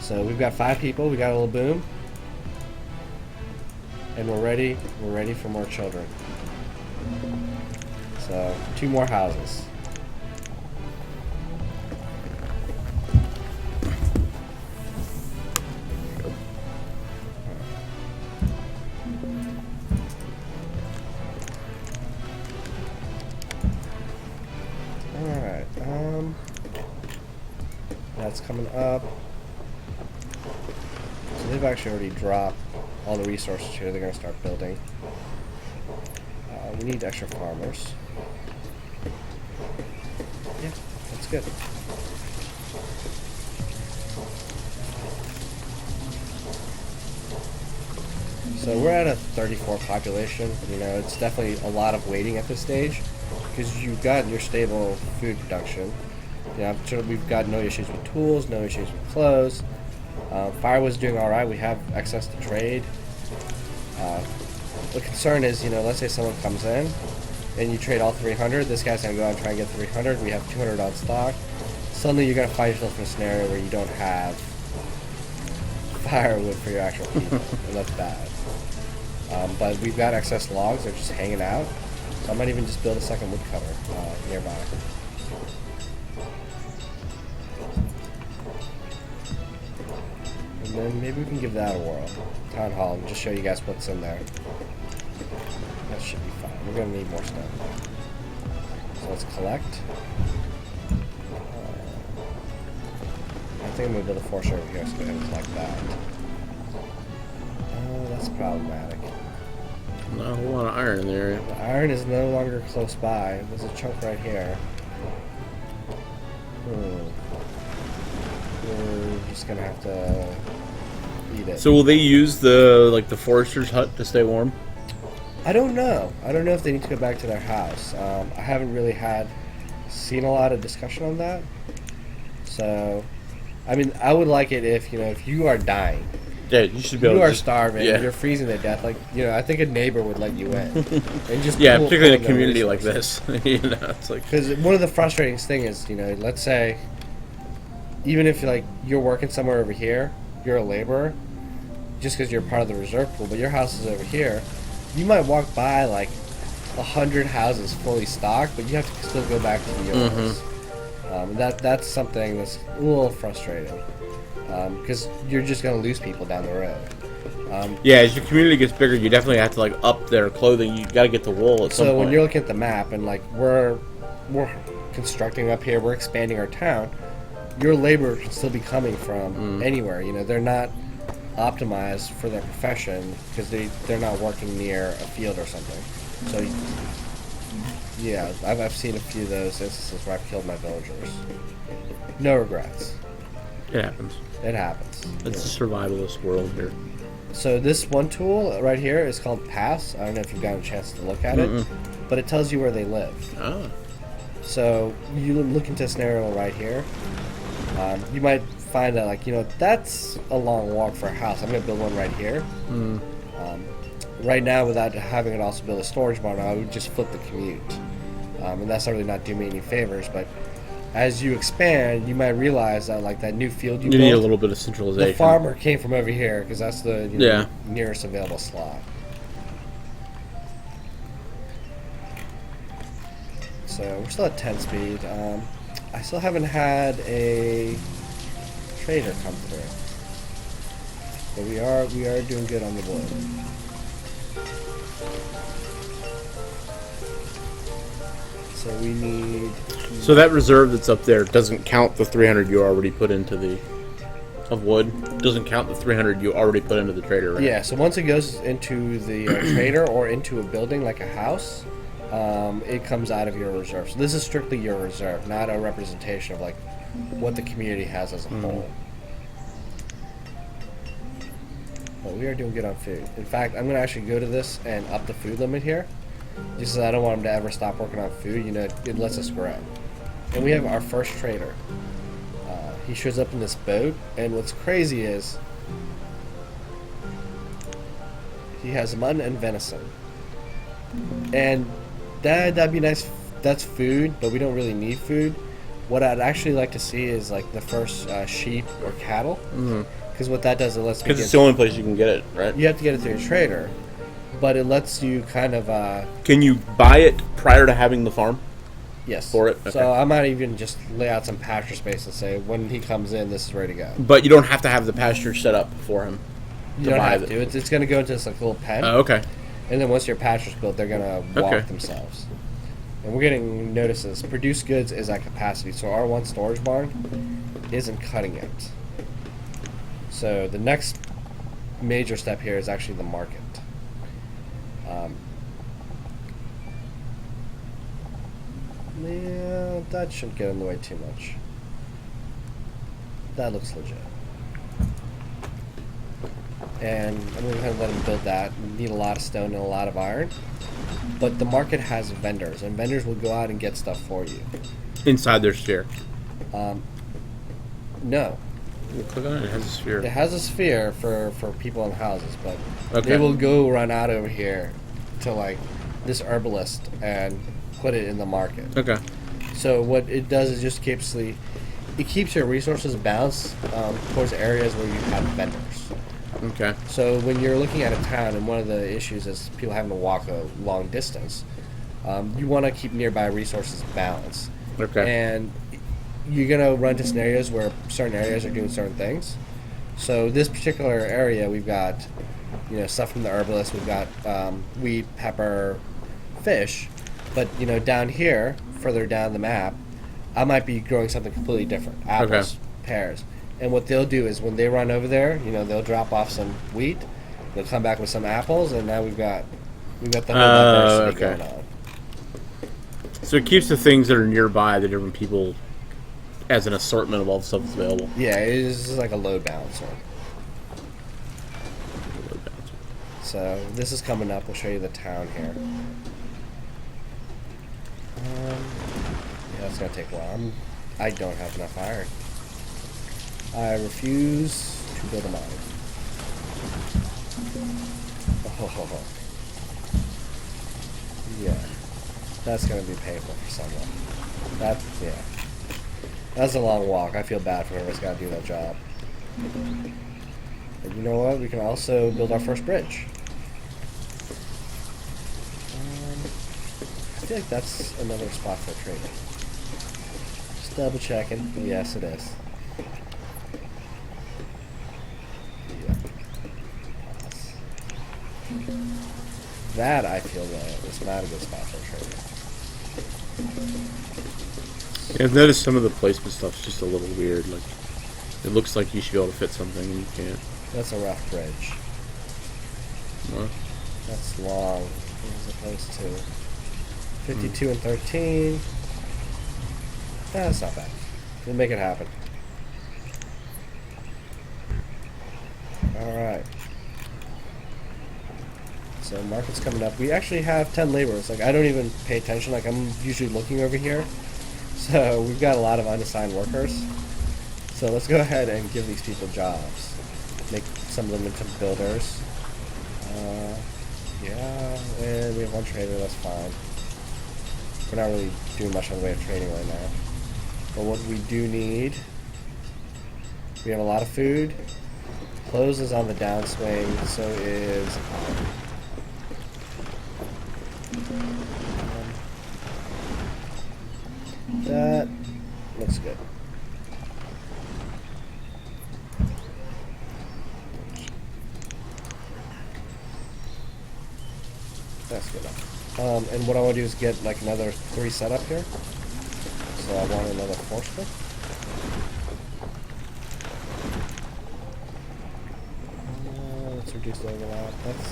So we've got 5 people. We got a little boom. And we're ready. We're ready for more children. So 2 more houses. Alright, that's coming up. So they've actually already dropped all the resources here. They're going to start building. We need extra farmers. Yeah, that's good. So we're at a 34 population. You know, it's definitely a lot of waiting at this stage because you've got your stable food production. You know, sure we've got no issues with tools, no issues with clothes. Firewood's doing all right. We have excess to trade. The concern is, you know, let's say someone comes in and you trade all 300. This guy's going to go out and try and get 300. We have 200 on stock. Suddenly you're going to find yourself in a scenario where you don't have firewood for your actual people, and that's bad. But we've got excess logs. They're just hanging out. So I might even just build a second woodcutter nearby. And then maybe we can give that a whirl. Town hall and just show you guys what's in there. That should be fine. We're going to need more stuff. So let's collect. I think I'm going to build a force over here, so go ahead and collect that. Oh, that's problematic. Not a whole lot of iron in the area. The iron is no longer close by. There's a chunk right here. We're just going to have to eat it. So will they use the forester's hut to stay warm? I don't know. I don't know if they need to go back to their house. I haven't really seen a lot of discussion on that. So, I mean, I would like it if, you know, if you are dying. Yeah, you should be able You to are starving. yeah. You're freezing to death. Like, you know, I think a neighbor would let you in. And just yeah, pull particularly in a their community like resources. this. You know, it's like Because one of the frustrating things is, you know, let's say, even if like you're working somewhere over here, you're a laborer, just because you're part of the reserve pool, but your house is over here, you might walk by like 100 houses fully stocked, but you have to still go back to yours. That's something that's a little frustrating because you're just going to lose people down the road. yeah, as your community gets bigger, you definitely have to like up their clothing. You got to get the wool at some So point. when you're looking at the map and like we're constructing up here, we're expanding our town, your labor can still be coming from anywhere. You know, they're not optimized for their profession because they're not working near a field or something. So yeah, I've seen a few of those instances where I've killed my villagers. No regrets. It happens. It happens. It's a survivalist world here. So this one tool right here is called Pass. I don't know if you've gotten a chance to look at it, but it tells you where they live. Ah. So you look into a scenario right here. You might find that, like, you know, that's a long walk for a house. I'm going to build one right here. Right now, without having it also build a storage barn, I would just flip the commute. And that's not really not doing me any favors, but as you expand, you might realize that, like, that new field you You need a built, little bit of centralization. the farmer came from over here because that's the Yeah. nearest available slot. So we're still at 10 speed. I still haven't had a trader come through, but we are doing good on the wood. So we need. So that reserve that's up there doesn't count the 300 you already put into the of wood. Doesn't count the 300 you already put into the trader, right? Yeah. So once it goes into the trader or into a building like a house, it comes out of your reserve. So this is strictly your reserve, not a representation of like what the community has as a whole. But we are doing good on food. In fact, I'm going to actually go to this and up the food limit here. Just so I don't want them to ever stop working on food. You know, it lets us grow. And we have our first trader. He shows up in this boat, and what's crazy is he has mutton and venison. And that'd be nice. That's food, but we don't really need food. What I'd actually like to see is like the first sheep or cattle, because what that does, it lets me Because get. it's the only place you can get it, right? You have to get it through a trader, but it lets you kind of Can you buy it prior to having the farm? yes. For it? Okay. So I might even just lay out some pasture space and say when he comes in, this is ready to go. But you don't have to have the pasture set up for him. You don't have to. It's going to go into this like little pen. Oh, okay. And then once your pasture's built, they're going to walk Okay. themselves. And we're getting notices. Produced goods is at capacity, so our one storage barn isn't cutting it. So the next major step here is actually the market. Yeah, that shouldn't get in the way too much. That looks legit. And I'm going to let him build that. You need a lot of stone and a lot of iron. But the market has vendors, and vendors will go out and get stuff for you. Inside their sphere. No. You click on it, it has a sphere. It has a sphere for people in houses, but Okay. they will go run out over here to like this herbalist and put it in the market. Okay. So what it does is just keeps your resources balanced towards areas where you have vendors. Okay. So when you're looking at a town, and one of the issues is people having to walk a long distance, you want to keep nearby resources balanced. Okay. And you're gonna run into scenarios where certain areas are doing certain things. So this particular area, we've got, stuff from the herbalist. We've got wheat, pepper, fish. But down here, further down the map, I might be growing something completely different. Apples, pears. And what they'll do is when they run over there, they'll drop off some wheat. They'll come back with some apples, and now we've got the whole diversity going on. So it keeps the things that are nearby the different people as an assortment of all the stuff that's available. Yeah, it is like a load balancer. So this is coming up. We'll show you the town here. Yeah, it's gonna take a while. I don't have enough iron. I refuse to build a mine. Oh, yeah, that's gonna be painful for someone. That's a long walk. I feel bad for whoever's got to do that job. But you know what? We can also build our first bridge. I feel like that's another spot for trading. Just double checking. Yes, it is. Yeah. That, I feel, though, is not a good spot for trading. Yeah, I've noticed some of the placement stuff's just a little weird. Like, it looks like you should be able to fit something and you can't. That's a rough bridge. Well, That's long as opposed to 52 and 13. That's not bad. We'll make it happen. Alright. So market's coming up. We actually have 10 laborers. Like, I don't even pay attention. Like, I'm usually looking over here. So we've got a lot of unassigned workers. So let's go ahead and give these people jobs. Make some of them into builders. Yeah, and we have one trader, that's fine. We're not really doing much in the way of trading right now. But what we do need, we have a lot of food. Clothes is on the downswing, so is that looks good. That's good enough. And what I want to do is get like another 3 set up here. So I want another 4 stick. Let's reduce the overlap. That's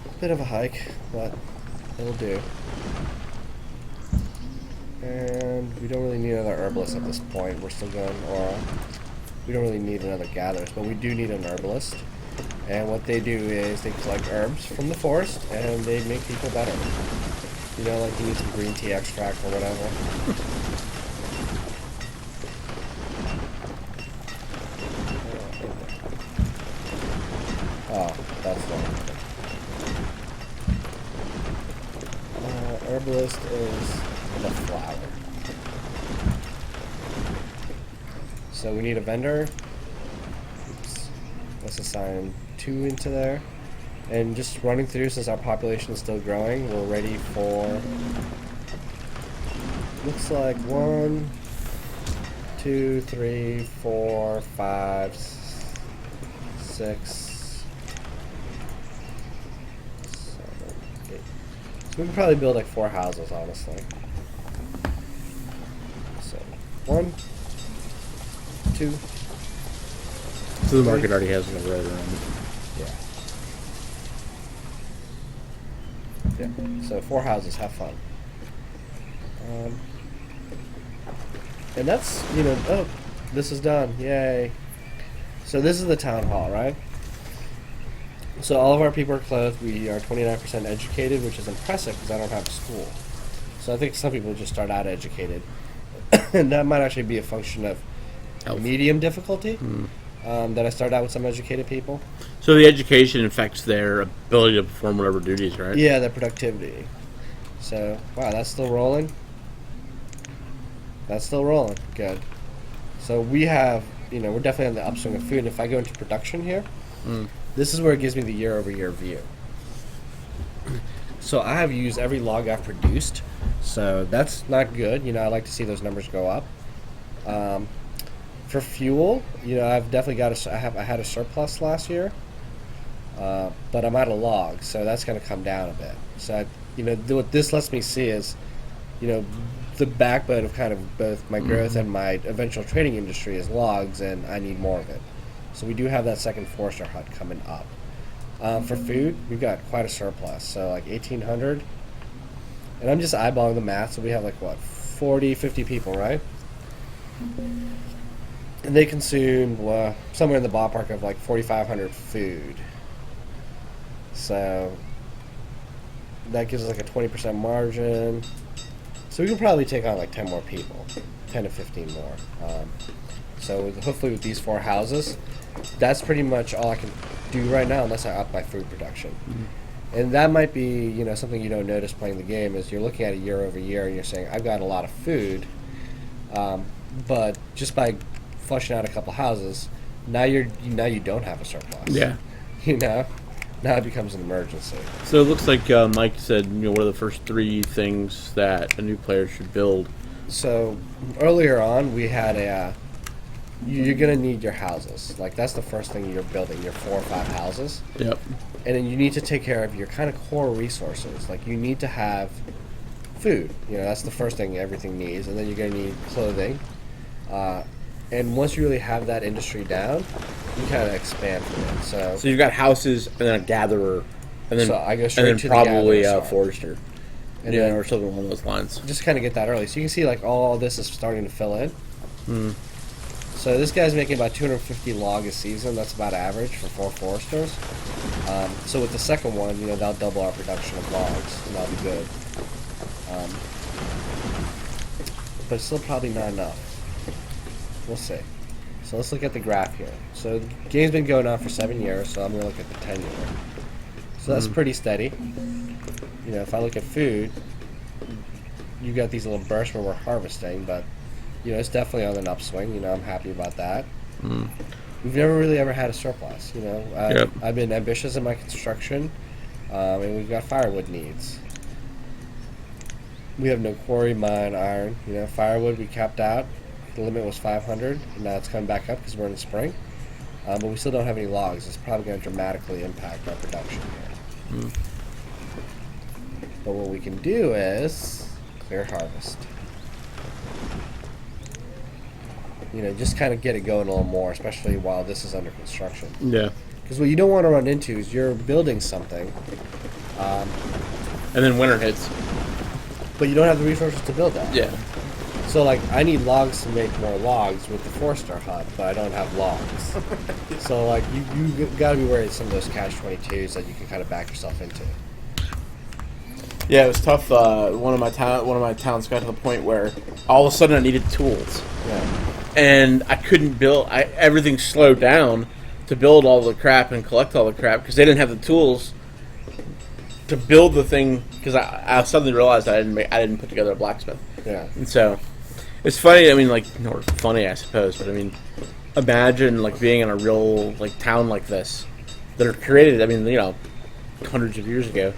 a bit of a hike, but it'll do. And we don't really need another herbalist at this point. We're still going aura. We don't really need another gatherers, but we do need an herbalist. And what they do is they collect herbs from the forest and they make people better. Like you need some green tea extract or whatever. Oh, that's fine. Herbalist is the flower. So we need a vendor. Oops. Let's assign 2 into there. And just running through, since our population is still growing, we're ready for, looks like 1, 2, 3, 4, 5, 6, 7, 8. So we can probably build like 4 houses, honestly. So 1, 2. So the market already has a road around it. Yeah. So 4 houses. Have fun. And that's, oh, this is done. Yay. So this is the town hall, right? So all of our people are clothed. We are 29% educated, which is impressive because I don't have a school. So I think some people just start out educated. And that might actually be a function of medium difficulty. That I start out with some educated people. So the education affects their ability to perform whatever duties, right? Yeah, their productivity. So, wow, that's still rolling. That's still rolling. Good. So we have, we're definitely on the upswing of food. And if I go into production here, this is where it gives me the year-over-year view. So I have used every log I've produced. So that's not good. I like to see those numbers go up. For fuel, I've definitely I had a surplus last year, but I'm out of logs, so that's going to come down a bit. So, what this lets me see is, the backbone of kind of both my growth and my eventual trading industry is logs, and I need more of it. So we do have that second Forester hut coming up. For food, we've got quite a surplus, so like 1,800, and I'm just eyeballing the math. So we have like 40, 50 people, right? And they consume somewhere in the ballpark of like 4,500 food. So that gives us like a 20% margin. So we can probably take on like 10 more people, 10 to 15 more. So hopefully with these 4 houses, that's pretty much all I can do right now unless I up my food production. And that might be, something you don't notice playing the game is you're looking at it year over year and you're saying, I've got a lot of food, but just by flushing out a couple houses, now you don't have a surplus. Yeah. Now it becomes an emergency. So it looks like Mike said, what are the first 3 things that a new player should build? So earlier on, we had you're gonna need your houses. Like that's the first thing you're building, your 4 or 5 houses. Yep. And then you need to take care of your kind of core resources. Like you need to have food. That's the first thing everything needs, and then you're gonna need clothing. And once you really have that industry down, you kind of expand from it. So you've got houses and then a gatherer, and then so I go straight to probably the a forester. And or something along those lines. Just kind of get that early. So you can see like all this is starting to fill in. So this guy's making about 250 log a season. That's about average for 4 foresters. So with the second one, that'll double our production of logs, and that'll be good. But it's still probably not enough. We'll see. So let's look at the graph here. So the game's been going on for 7 years, so I'm going to look at the 10 year. So that's pretty steady. If I look at food, you got these little bursts where we're harvesting, but it's definitely on an upswing. I'm happy about that. We've never really ever had a surplus. I've been ambitious in my construction, and we've got firewood needs. We have no quarry, mine, iron. Firewood we capped out. The limit was 500, and now it's coming back up because we're in the spring. But we still don't have any logs. It's probably going to dramatically impact our production here. But what we can do is clear harvest. Just kind of get it going a little more, especially while this is under construction. Yeah. Because what you don't want to run into is you're building something. And then winter hits. But you don't have the resources to build that. Yeah. So, I need logs to make more logs with the Forester hut, but I don't have logs. So, you got to be worried of some of those catch-22s that you can kind of back yourself into. Yeah, it was tough. One of my towns got to the point where all of a sudden I needed tools. Yeah. And I couldn't build. Everything slowed down to build all the crap and collect all the crap because they didn't have the tools to build the thing. Because I suddenly realized I didn't put together a blacksmith. Yeah. And so It's funny. I mean, like, or funny, I suppose. But I mean, imagine like being in a real like town like this that are created. I mean, hundreds of years ago,